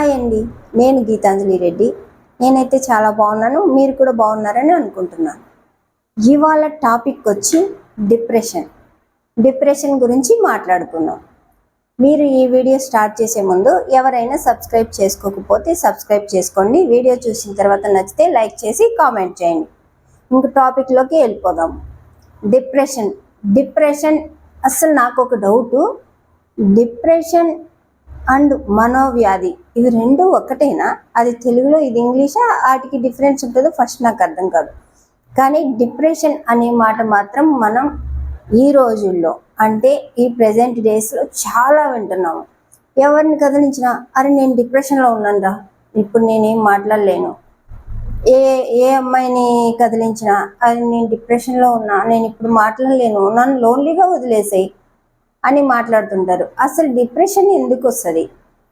Hi అండి, నేను గీతాంజలి రెడ్డి. నేనైతే చాలా బాగున్నాను, మీరు కూడా బాగున్నారని అనుకుంటున్నాను. ఇవాళ టాపిక్ వచ్చి డిప్రెషన్ గురించి మాట్లాడుకుందాం. మీరు ఈ వీడియో స్టార్ట్ చేసే ముందు ఎవరైనా సబ్స్క్రైబ్ చేసుకోకపోతే సబ్స్క్రైబ్ చేసుకోండి. వీడియో చూసిన తర్వాత నచ్చితే లైక్ చేసి కామెంట్ చేయండి. ఇంక టాపిక్లోకి వెళ్ళిపోదాం. డిప్రెషన్ అసలు నాకు ఒక డౌటు, డిప్రెషన్ అండ్ మనోవ్యాధి ఇవి రెండు ఒక్కటేనా? అది తెలుగులో ఇది ఇంగ్లీషా? వాటికి డిఫరెన్స్ ఉంటుందో ఫస్ట్ నాకు అర్థం కాదు. కానీ డిప్రెషన్ అనే మాట మాత్రం మనం ఈ రోజుల్లో అంటే ఈ ప్రజెంట్ డేస్లో చాలా వింటున్నాము. ఎవరిని కదిలించినా అరే నేను డిప్రెషన్లో ఉన్నానురా, ఇప్పుడు నేనేం మాట్లాడలేను. ఏ అమ్మాయిని కదిలించినా అది నేను డిప్రెషన్లో ఉన్నా, నేను ఇప్పుడు మాట్లాడలేను, నన్ను లోన్లీగా వదిలేసాయి అని మాట్లాడుతుంటారు. అసలు డిప్రెషన్ ఎందుకు వస్తుంది?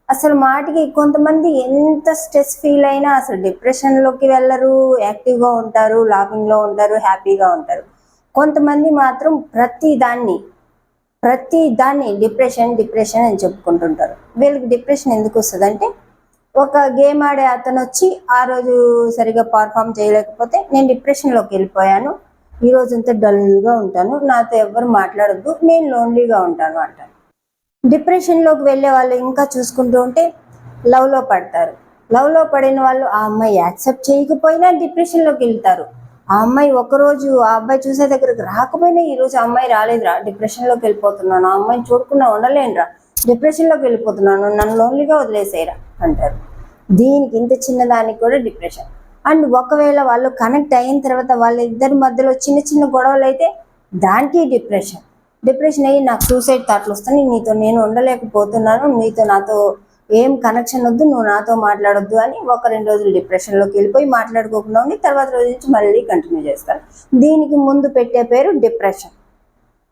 అసలు మాటికి కొంతమంది ఎంత స్ట్రెస్ ఫీల్ అయినా అసలు డిప్రెషన్లోకి వెళ్ళరు, యాక్టివ్గా ఉంటారు, లాఫింగ్లో ఉంటారు, హ్యాపీగా ఉంటారు. కొంతమంది మాత్రం ప్రతి దాన్ని డిప్రెషన్ అని చెప్పుకుంటుంటారు. వీళ్ళకి డిప్రెషన్ ఎందుకు వస్తుంది అంటే, ఒక గేమ్ ఆడే అతను వచ్చి ఆ రోజు సరిగా పర్ఫామ్ చేయలేకపోతే నేను డిప్రెషన్లోకి వెళ్ళిపోయాను, ఈ రోజంతా డల్గా ఉంటాను, నాతో ఎవరు మాట్లాడద్దు, నేను లోన్లీగా ఉంటాను అంటాను. డిప్రెషన్లోకి వెళ్ళే వాళ్ళు ఇంకా చూసుకుంటూ ఉంటే లవ్లో పడతారు. లవ్లో పడిన వాళ్ళు ఆ అమ్మాయి యాక్సెప్ట్ చేయకపోయినా డిప్రెషన్లోకి వెళ్తారు. ఆ అమ్మాయి ఒకరోజు ఆ అబ్బాయి చూసే దగ్గరకు రాకపోయినా ఈరోజు ఆ అమ్మాయి రాలేదురా, డిప్రెషన్లోకి వెళ్ళిపోతున్నాను, ఆ అమ్మాయిని చూడకుండా ఉండలేనురా, డిప్రెషన్లోకి వెళ్ళిపోతున్నాను, నన్ను లోన్లీగా వదిలేసేయరా అంటారు. దీనికి ఇంత చిన్నదానికి కూడా డిప్రెషన్. అండ్ ఒకవేళ వాళ్ళు కనెక్ట్ అయిన తర్వాత వాళ్ళిద్దరి మధ్యలో చిన్న చిన్న గొడవలు అయితే దానికి డిప్రెషన్ అయ్యి నాకు సూసైడ్ థాట్లు వస్తాయి, నీతో నేను ఉండలేకపోతున్నాను, నాతో ఏం కనెక్షన్ వద్దు, నువ్వు నాతో మాట్లాడొద్దు అని 1-2 రోజులు డిప్రెషన్లోకి వెళ్ళిపోయి మాట్లాడుకోకుండా ఉండి తర్వాత రోజు నుంచి మళ్ళీ కంటిన్యూ చేస్తారు. దీనికి ముందు పెట్టే పేరు డిప్రెషన్.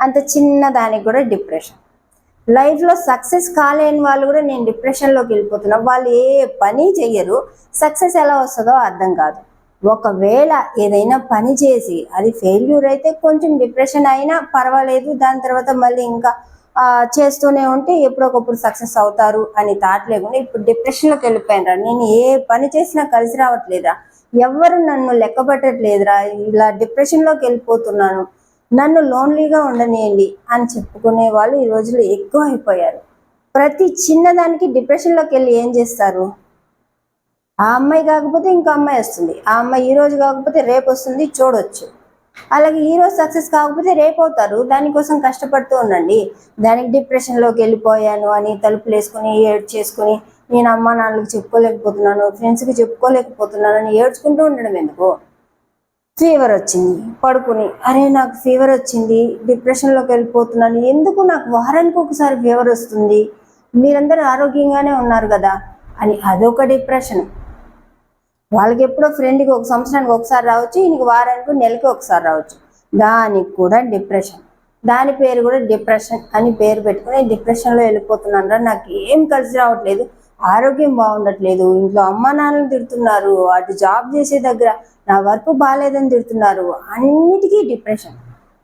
అంత చిన్న దానికి కూడా డిప్రెషన్. లైఫ్లో సక్సెస్ కాలేని వాళ్ళు కూడా నేను డిప్రెషన్లోకి వెళ్ళిపోతున్నాను, వాళ్ళు ఏ పని చెయ్యరు, సక్సెస్ ఎలా వస్తుందో అర్థం కాదు. ఒకవేళ ఏదైనా పని చేసి అది ఫెయిల్యూర్ అయితే కొంచెం డిప్రెషన్ అయినా పర్వాలేదు, దాని తర్వాత మళ్ళీ ఇంకా చేస్తూనే ఉంటే ఎప్పుడొకప్పుడు సక్సెస్ అవుతారు అని థాట్ లేకుండా ఇప్పుడు డిప్రెషన్లోకి వెళ్ళిపోయినరా, నేను ఏ పని చేసినా కలిసి రావట్లేదురా, ఎవరు నన్ను లెక్క పెట్టట్లేదురా, ఇలా డిప్రెషన్లోకి వెళ్ళిపోతున్నాను, నన్ను లోన్లీగా ఉండనియండి అని చెప్పుకునే వాళ్ళు ఈ రోజుల్లో ఎక్కువ అయిపోయారు. ప్రతి చిన్నదానికి డిప్రెషన్లోకి వెళ్ళి ఏం చేస్తారు? ఆ అమ్మాయి కాకపోతే ఇంకో అమ్మాయి వస్తుంది, ఆ అమ్మాయి ఈ రోజు కాకపోతే రేపు వస్తుంది, చూడొచ్చు. అలాగే ఈ రోజు సక్సెస్ కాకపోతే రేపు అవుతారు, దానికోసం కష్టపడుతూ ఉండండి. దానికి డిప్రెషన్లోకి వెళ్ళిపోయాను అని తలుపులు వేసుకుని ఏడ్చేసుకుని నేను అమ్మ నాన్నలకు చెప్పుకోలేకపోతున్నాను, ఫ్రెండ్స్కి చెప్పుకోలేకపోతున్నాను అని ఏడ్చుకుంటూ ఉండడం ఎందుకు? ఫీవర్ వచ్చింది, పడుకుని అరే నాకు ఫీవర్ వచ్చింది, డిప్రెషన్లోకి వెళ్ళిపోతున్నాను, ఎందుకు నాకు వారానికి ఒకసారి ఫీవర్ వస్తుంది, మీరందరూ ఆరోగ్యంగానే ఉన్నారు కదా అని అదొక డిప్రెషన్. వాళ్ళకి ఎప్పుడో ఫ్రెండ్కి ఒక సంవత్సరానికి ఒకసారి రావచ్చు, ఈయనకి వారానికి నెలకి ఒకసారి రావచ్చు, దానికి కూడా డిప్రెషన్. దాని పేరు కూడా డిప్రెషన్ అని పేరు పెట్టుకుని డిప్రెషన్లో వెళ్ళిపోతున్నాను, నాకు ఏం కలిసి రావట్లేదు, ఆరోగ్యం బాగుండట్లేదు, ఇంట్లో అమ్మ నాన్నలు తిడుతున్నారు, అటు జాబ్ చేసే దగ్గర నా వర్క్ బాగాలేదని తిడుతున్నారు, అన్నిటికీ డిప్రెషన్.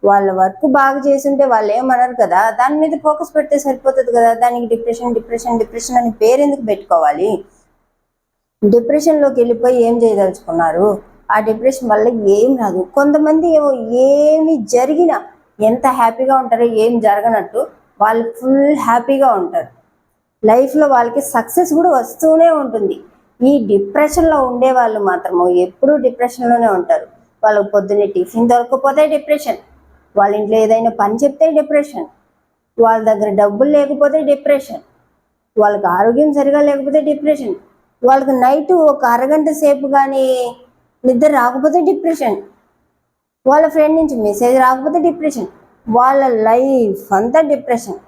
వాళ్ళ వర్క్ బాగా చేస్తుంటే వాళ్ళు ఏమన్నారు కదా, దాని మీద ఫోకస్ పెడితే సరిపోతుంది కదా, దానికి డిప్రెషన్ అని పేరు ఎందుకు పెట్టుకోవాలి? డిప్రెషన్లోకి వెళ్ళిపోయి ఏం చేయదలుచుకున్నారు? ఆ డిప్రెషన్ వల్ల ఏం రాదు. కొంతమంది ఏమో ఏమి జరిగినా ఎంత హ్యాపీగా ఉంటారో, ఏం జరగనట్టు వాళ్ళు ఫుల్ హ్యాపీగా ఉంటారు. లైఫ్లో వాళ్ళకి సక్సెస్ కూడా వస్తూనే ఉంటుంది. ఈ డిప్రెషన్లో ఉండే వాళ్ళు మాత్రము ఎప్పుడూ డిప్రెషన్లోనే ఉంటారు. వాళ్ళకి పొద్దున్నే టిఫిన్ దొరకకపోతే డిప్రెషన్, వాళ్ళ ఇంట్లో ఏదైనా పని చెప్తే డిప్రెషన్, వాళ్ళ దగ్గర డబ్బులు లేకపోతే డిప్రెషన్, వాళ్ళకి ఆరోగ్యం సరిగా లేకపోతే డిప్రెషన్, వాళ్ళకి నైట్ ఒక అరగంట సేపు కానీ నిద్ర రాకపోతే డిప్రెషన్, వాళ్ళ ఫ్రెండ్ నుంచి మెసేజ్ రాకపోతే డిప్రెషన్, వాళ్ళ లైఫ్ అంతా డిప్రెషన్.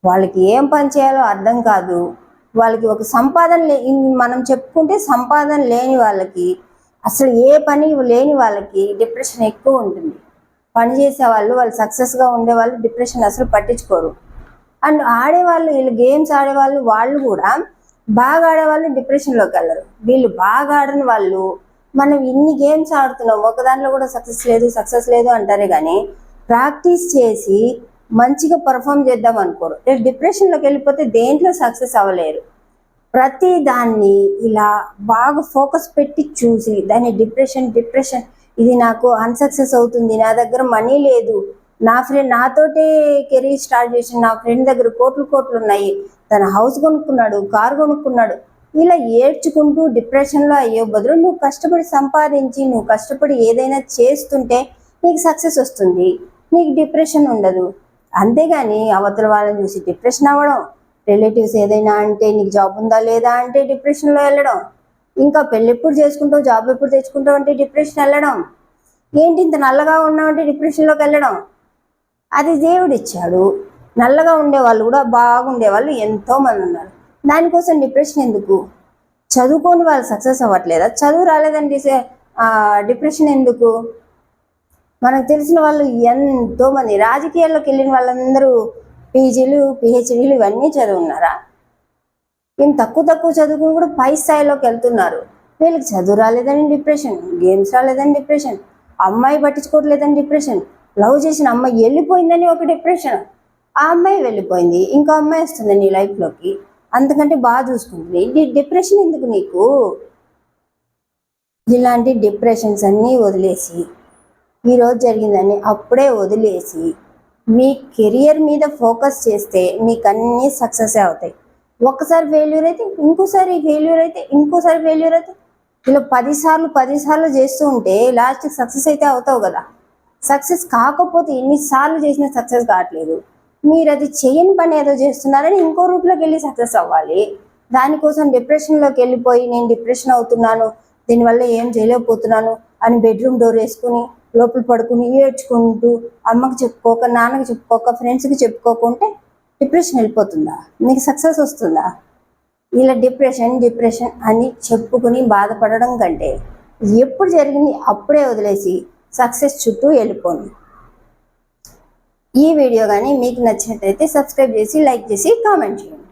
వాళ్ళకి ఏం పని చేయాలో అర్థం కాదు. వాళ్ళకి ఒక మనం చెప్పుకుంటే సంపాదన లేని వాళ్ళకి, అసలు ఏ పని లేని వాళ్ళకి డిప్రెషన్ ఎక్కువ ఉంటుంది. పని చేసేవాళ్ళు, వాళ్ళు సక్సెస్గా ఉండేవాళ్ళు డిప్రెషన్ అసలు పట్టించుకోరు. అండ్ ఆడేవాళ్ళు, వీళ్ళు గేమ్స్ ఆడేవాళ్ళు, వాళ్ళు కూడా బాగా ఆడేవాళ్ళు డిప్రెషన్లోకి వెళ్ళరు. వీళ్ళు బాగా ఆడని వాళ్ళు, మనం ఇన్ని గేమ్స్ ఆడుతున్నాం, ఒక దాంట్లో కూడా సక్సెస్ లేదు అంటారే కానీ ప్రాక్టీస్ చేసి మంచిగా పర్ఫామ్ చేద్దాం అనుకోరు. డిప్రెషన్లోకి వెళ్ళిపోతే దేంట్లో సక్సెస్ అవ్వలేరు. ప్రతి దాన్ని ఇలా బాగా ఫోకస్ పెట్టి చూసి దాన్ని డిప్రెషన్ ఇది నాకు అన్సక్సెస్ అవుతుంది, నా దగ్గర మనీ లేదు, నా ఫ్రెండ్ నాతోటే కెరీర్ స్టార్ట్ చేసిన నా ఫ్రెండ్ దగ్గర కోట్లు ఉన్నాయి, తన హౌస్ కొనుక్కున్నాడు, కారు కొనుక్కున్నాడు, ఇలా ఏడ్చుకుంటూ డిప్రెషన్లో అయ్యే బదులు నువ్వు కష్టపడి సంపాదించి నువ్వు కష్టపడి ఏదైనా చేస్తుంటే నీకు సక్సెస్ వస్తుంది, నీకు డిప్రెషన్ ఉండదు. అంతేగాని అవతల వాళ్ళని చూసి డిప్రెషన్ అవ్వడం, రిలేటివ్స్ ఏదైనా అంటే నీకు జాబ్ ఉందా లేదా అంటే డిప్రెషన్లో వెళ్ళడం, ఇంకా పెళ్ళి ఎప్పుడు చేసుకుంటావు, జాబ్ ఎప్పుడు తెచ్చుకుంటావు అంటే డిప్రెషన్ వెళ్ళడం, ఏంటి ఇంత నల్లగా ఉన్నావు అంటే డిప్రెషన్లోకి వెళ్ళడం. అది దేవుడిచ్చాడు. నల్లగా ఉండేవాళ్ళు కూడా బాగుండే వాళ్ళు ఎంతోమంది ఉన్నారు. దానికోసం డిప్రెషన్ ఎందుకు? చదువుకొని వాళ్ళు సక్సెస్ అవ్వట్లేదా? చదువు రాలేదని డిప్రెషన్ ఎందుకు? మనకు తెలిసిన వాళ్ళు ఎంతోమంది రాజకీయాల్లోకి వెళ్ళిన వాళ్ళందరూ పీజీలు పిహెచ్డీలు ఇవన్నీ చదువున్నారా? ఏం తక్కువ చదువుకుని కూడా పై స్థాయిలోకి వెళ్తున్నారు. వీళ్ళకి చదువు రాలేదని డిప్రెషన్, గేమ్స్ రాలేదని డిప్రెషన్, అమ్మాయి పట్టించుకోవట్లేదని డిప్రెషన్, లవ్ చేసిన అమ్మాయి వెళ్ళిపోయిందని ఒక డిప్రెషన్, ఆ అమ్మాయి వెళ్ళిపోయింది ఇంకో అమ్మాయి వస్తుంది నీ లైఫ్లోకి, అంతకంటే బాగా చూసుకుంటుంది. డిప్రెషన్ ఎందుకు నీకు? ఇలాంటి డిప్రెషన్స్ అన్నీ వదిలేసి ఈరోజు జరిగిందని అప్పుడే వదిలేసి మీ కెరియర్ మీద ఫోకస్ చేస్తే మీకు అన్నీ సక్సెస్ అవుతాయి. ఒక్కసారి ఫెయిల్యూర్ అయితే ఇంకోసారి ఫెయిల్యూర్ అయితే ఇంకోసారి ఫెయిల్యూర్ అయితే ఇలా 10 సార్లు చేస్తూ ఉంటే లాస్ట్కి సక్సెస్ అయితే అవుతావు కదా. సక్సెస్ కాకపోతే ఎన్నిసార్లు చేసినా సక్సెస్ కావట్లేదు. మీరు అది చేయని పని ఏదో చేస్తున్నారని ఇంకో రూట్లోకి వెళ్ళి సక్సెస్ అవ్వాలి. దానికోసం డిప్రెషన్లోకి వెళ్ళిపోయి నేను డిప్రెషన్ అవుతున్నాను, దీనివల్ల ఏం చేయలేకపోతున్నాను అని బెడ్రూమ్ డోర్ వేసుకుని లోపల పడుకుని ఏడ్చుకుంటూ అమ్మకి చెప్పుకోక, నాన్నకి చెప్పుకోక, ఫ్రెండ్స్కి చెప్పుకోకుంటే డిప్రెషన్ వెళ్ళిపోతుందా? మీకు సక్సెస్ వస్తుందా? ఇలా డిప్రెషన్ అని చెప్పుకుని బాధపడడం కంటే ఎప్పుడు జరిగింది అప్పుడే వదిలేసి సక్సెస్ చుట్టూ వెళ్ళిపోండి. ఈ వీడియో కానీ మీకు నచ్చినట్టయితే సబ్స్క్రైబ్ చేసి, లైక్ చేసి, కామెంట్ చేయండి.